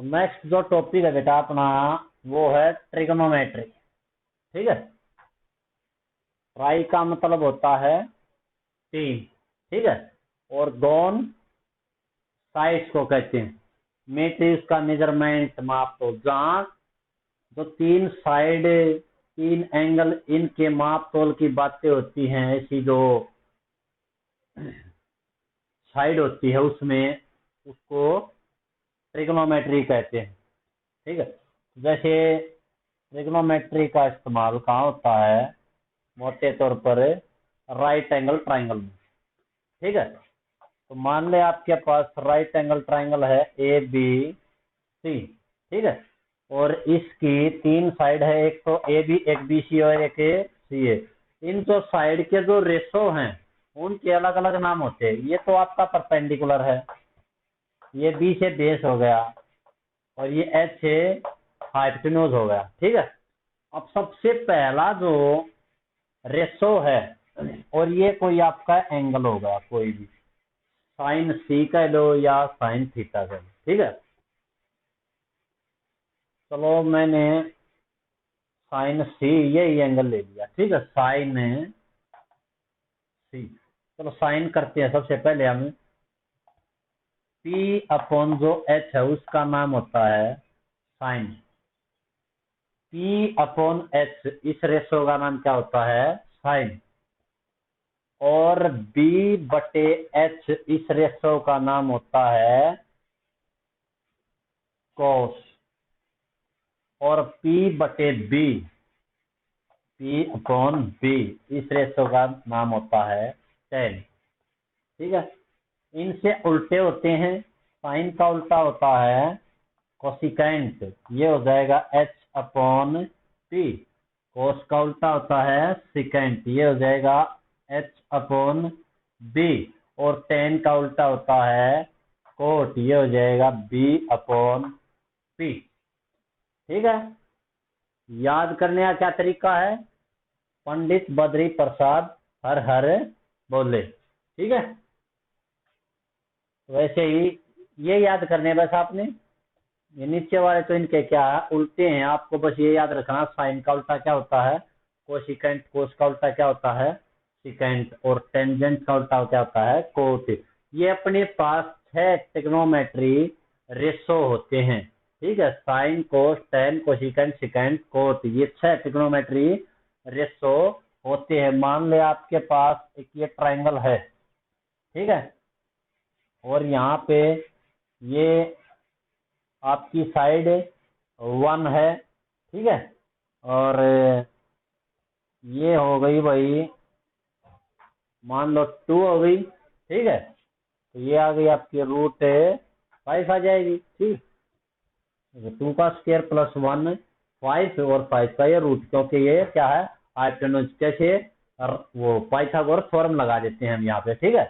तो नेक्स्ट जो टॉपिक है बेटा अपना वो है ट्रिग्नोमेट्री। ठीक है, ट्राई का मतलब होता है 3। ठीक है, और गोन साइड्स को कहते हैं। मेट्री उसका मेजरमेंट माप, तो जहां जो 3 साइड 3 एंगल इनके माप तोल की बातें होती हैं, ऐसी जो साइड होती है उसमें उसको ट्रिग्नोमेट्री कहते हैं। ठीक है, जैसे ट्रिग्नोमेट्री का इस्तेमाल कहाँ होता है, मोटे तौर पर राइट एंगल ट्राइंगल में। ठीक है, तो मान ले आपके पास राइट एंगल ट्राइंगल है ए बी सी। ठीक है, और इसकी 3 साइड है, एक तो ए बी, एक बी सी और एक ए सी ए। इन जो साइड के जो रेशो हैं उनके अलग अलग नाम होते हैं। ये तो आपका परपेंडिकुलर है, ये बी से बेस हो गया, और ये एच से हाइपोटेन्यूज हो गया। ठीक है, अब सबसे पहला जो रेशो है, और ये कोई आपका एंगल होगा, कोई भी साइन सी कह लो या साइन थीटा कह लो। ठीक है, चलो मैंने साइन सी यही एंगल ले लिया। ठीक है, साइन सी, चलो साइन करते हैं। सबसे पहले हम पी अपॉन जो एच है उसका नाम होता है साइन। पी अपॉन एच इस रेशो का नाम क्या होता है, साइन। और बी बटे एच इस रेशो का नाम होता है कोस। और पी बटे बी, पी अपॉन बी इस रेशो का नाम होता है टेन। ठीक है, इनसे उल्टे होते हैं। साइन का उल्टा होता है कोसिकेंट, ये हो जाएगा एच अपॉन पी। कोस का उल्टा होता है सिकेंट, ये हो जाएगा एच अपॉन बी। और टेन का उल्टा होता है कोट, ये हो जाएगा बी अपॉन पी। ठीक है, याद करने का क्या तरीका है, पंडित बद्री प्रसाद हर हर बोले। ठीक है, वैसे ही ये याद करने बस आपने, ये नीचे वाले तो इनके क्या है, उल्टे हैं। आपको बस ये याद रखना, साइन का उल्टा क्या होता है कोसिकेंट, कोस का उल्टा क्या होता है सिकेंट, और टेंजेंट का उल्टा क्या होता है कोट। ये अपने पास 6 ट्रिग्नोमेट्री रेशो होते हैं। ठीक है, sine cos tan cosecant secant cot, ये 6 ट्रिग्नोमेट्री रेशो होते हैं। मान ले आपके पास एक ये ट्राइंगल है। ठीक है, और यहाँ पे ये आपकी साइड 1 है। ठीक है, और ये हो गई भाई मान लो 2 हो गई। ठीक है, तो ये आ गई आपकी रूट 5 आ जाएगी। ठीक, 2 का स्क्वायर प्लस 1 5, और 5 का ये रूट, क्योंकि ये क्या है हाइपोटेन्यूज। कैसे, वो पाइथागोरस थ्योरम लगा देते हैं हम यहाँ पे। ठीक है,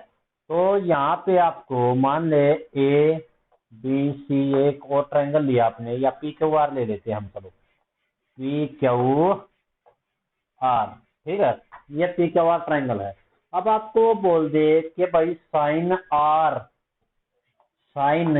तो यहाँ पे आपको मान ले ए बी सी, एक और ट्रायंगल लिया आपने, या पी क्यू आर ले लेते हैं हम। चलो पी क्यू आर। ठीक है, ये पी क्यू आर ट्रायंगल है। अब आपको बोल दे कि भाई साइन आर, साइन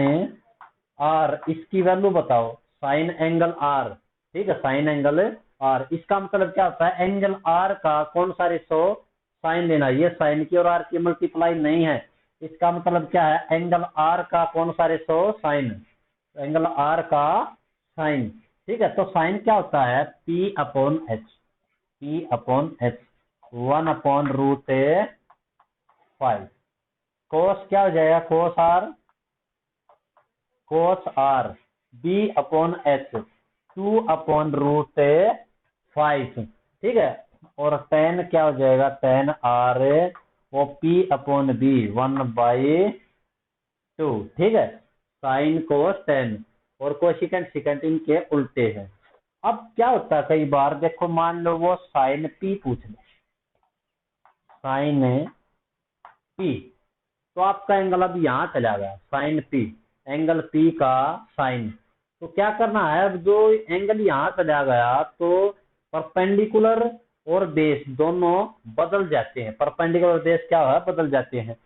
आर इसकी वैल्यू बताओ, साइन एंगल आर। ठीक है, साइन एंगल आर, इसका मतलब क्या होता है, एंगल आर का कौन सा रेशो साइन लेना। ये साइन की और आर की मल्टीप्लाई नहीं है, इसका मतलब क्या है, एंगल आर का कौन सा रेशो साइन, एंगल आर का साइन। ठीक है, तो साइन क्या होता है P upon H, P upon H 1 upon root 5। Cos क्या हो जाएगा, cos R, cos R B upon H 2 upon root 5। ठीक है, और टेन क्या हो जाएगा, टेन आर वो पी अपॉन बी 1/2। ठीक है, साइन कोस टेन, और कोसिकेंट सिकेंट इनके उल्टे हैं। अब क्या होता है कई बार, देखो मान लो वो साइन पी पूछ ले, साइन पी, तो आपका एंगल अब यहाँ चला गया साइन पी, एंगल पी का साइन। तो क्या करना है, अब जो एंगल यहाँ चला गया तो परपेंडिकुलर और बेस दोनों बदल जाते हैं। परपेंडिकुलर और बेस क्या है, बदल जाते हैं।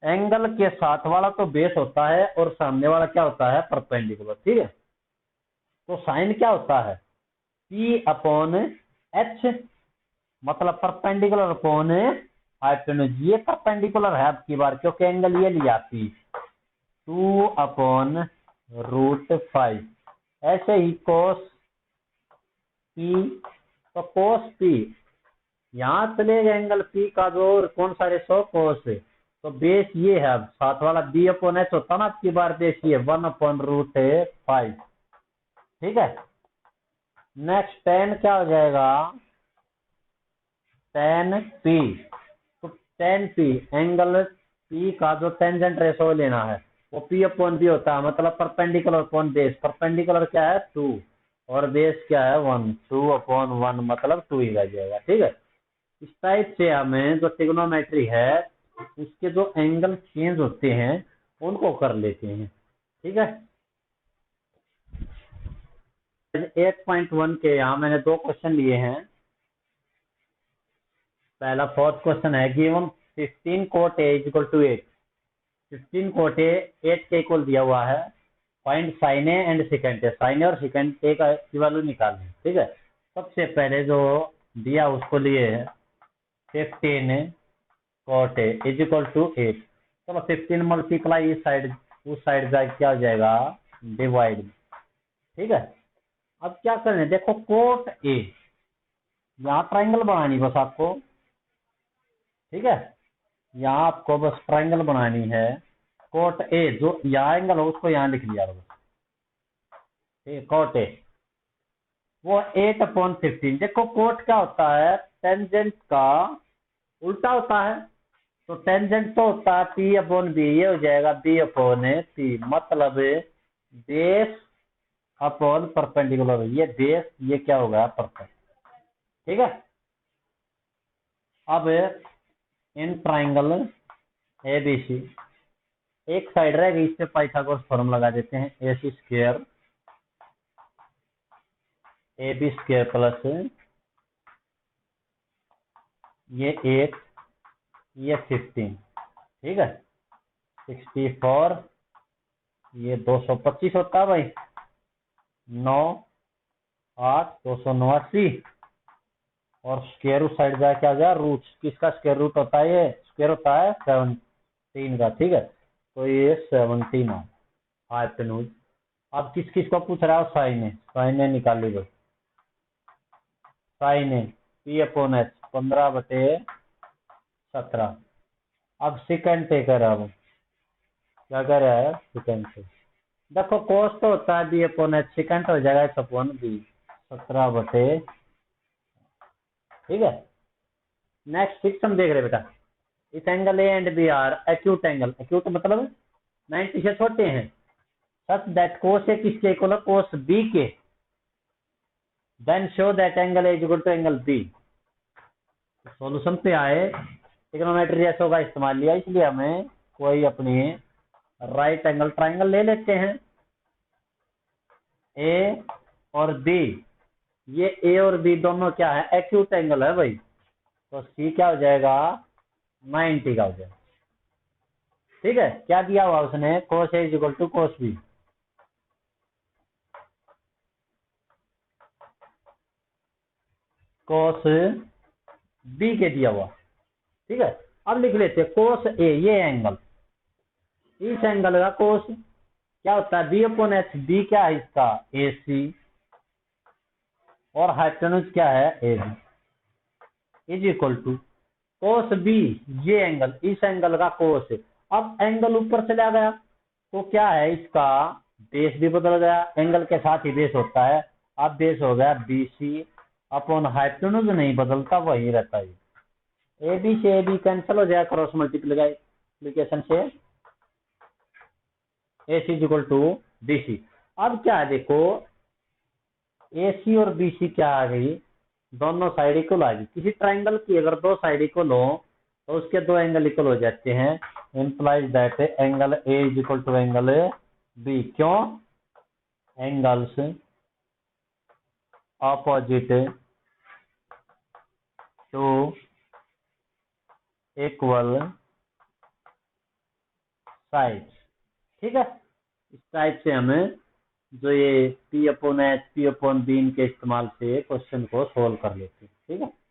एंगल के साथ वाला तो बेस होता है और सामने वाला क्या होता है परपेंडिकुलर। ठीक है, तो साइन क्या होता है, P अपॉन H, मतलब परपेंडिकुलर अपॉन हाइपोटेन्यूज। ये परपेंडिकुलर है अब की बार, क्योंकि एंगल ये लिया P, 2 अपॉन रूट 5। ऐसे ही कोस P, तो कोस P यहाँ चलेगा एंगल P का जो कौन सा रेशो, कोस। तो बेस ये है, अब साथ वाला B अपॉन H होता ना, अब की बार बेस ये 1 अपॉन रूट 5। ठीक है। नेक्स्ट टेन क्या हो जाएगा, टेन P। तो टेन P, एंगल P का जो टेंजेंट रेशो लेना है वो P अपॉन B होता है, मतलब परपेंडिकुलर अपॉन बेस। परपेंडिकुलर क्या है 2 और बेस क्या है 1, 2 अपॉन 1 मतलब 2 ही रह जाएगा। ठीक है। इस टाइप से हमें जो ट्रिग्नोमेट्री है उसके जो एंगल चेंज होते हैं उनको कर लेते हैं। ठीक है। 8.1 के यहाँ मैंने दो क्वेश्चन लिए हैं। पहला फोर्थ क्वेश्चन है, given 15 cot A equal to 8। 15 cot A 8 के इक्वल दिया हुआ है। Find sine A and second A. Sine A और सेकेंड ए का वैल्यू निकालना है। ठीक है। सबसे पहले जो दिया उसको लिए 15 cot A is equal to 8। चलो 15 मल्टीप्लाई इस साइड उस साइड जा क्या हो जाएगा, डिवाइड। ठीक है। अब क्या करना है, देखो कोट ए, यहाँ ट्राइंगल बनानी बस आपको। ठीक है। यहाँ आपको बस ट्राइंगल बनानी है। कोट ए जो यहाँ एंगल हो उसको यहाँ लिख लिया बस। ठीक है। कोट ए वो 8/15। देखो कोट क्या होता है, टेंजेंट का उल्टा होता है। तो टेंजेंट तो होता है P अपॉन बी, ये हो जाएगा B अपॉन P, मतलब बेस अपॉन परपेंडिकुलर। ये बेस, ये क्या होगा परपेंडिकुलर। ठीक है। अब इन ट्राइंगल ABC एक साइड रहेगी, इससे पाइथागोरस थ्योरम लगा देते हैं। AC square AB square plus ये 8 ये 15। ठीक है। 64 ये 225 होता है भाई, 9 8 289। और स्क्वायर रूट साइड जाए क्या हो जाए, रूट। किसका स्क्वायर रूट होता है, ये स्क्वायर होता है 17 का। ठीक है। तो ये 17 है हाइपोटेन्यूज। अब किस किस को पूछ रहा है, साइन ए। साइन ए निकाल ली भाई। साइन ए P अपॉन H 15/17। अब सेकेंड पे कर, अब क्या कर रहा है सेकेंड पे। देखो कोस तो होता है B अपॉन H, सेकेंड हो जाएगा H अपॉन B 17/। ठीक है। नेक्स्ट सिक्स देख रहे बेटा। इस angle A and B are acute angle. Acute मतलब 90 से छोटे हैं, सच दैट कोस ए किसके इक्वल है, कोस बी के। Then show that angle A is equal to angle B. Solution पे आए, ट्रिग्नोमेट्री रेशो का इस्तेमाल लिया, इसलिए हमें कोई अपनी राइट एंगल ट्राइंगल ले लेते हैं। ए और बी, ये ए और बी दोनों क्या है, एक्यूट एंगल है भाई। तो सी क्या हो जाएगा, 90 का हो जाएगा। ठीक है। क्या दिया हुआ उसने, cos A is equal to cos B. Cos B के दिया हुआ। ठीक है। अब लिख लेते कोस ए, ये एंगल, इस एंगल का कोस क्या होता है, बी अपॉन एच। बी क्या है इसका, ए सी, और हाइपोटेन्यूज क्या है A B, is equal to cos B, ये एंगल, इस एंगल का कोस। अब एंगल ऊपर चला गया तो क्या है, इसका बेस भी बदल गया, एंगल के साथ ही बेस होता है। अब बेस हो गया बी सी अपॉन हाइपोटेन्यूज नहीं बदलता, वही रहता है। ए बी से ए बी कैंसिल हो जाएगा क्रॉस मल्टीप्लीकेशन से, A C is equal to B C. अब क्या है देखो, ए सी और बी सी क्या आ गई, दोनों साइड इक्वल आ गई। किसी ट्राइंगल की अगर दो साइड इक्वल हो तो उसके दो एंगल इक्वल हो जाते हैं। Implies that angle A is equal to angle B. क्यों, angles opposite to equal side. ठीक है। इस टाइप से हमें जो ये P/H P/B इनके इस्तेमाल से क्वेश्चन को सोल्व कर लेते हैं। ठीक है।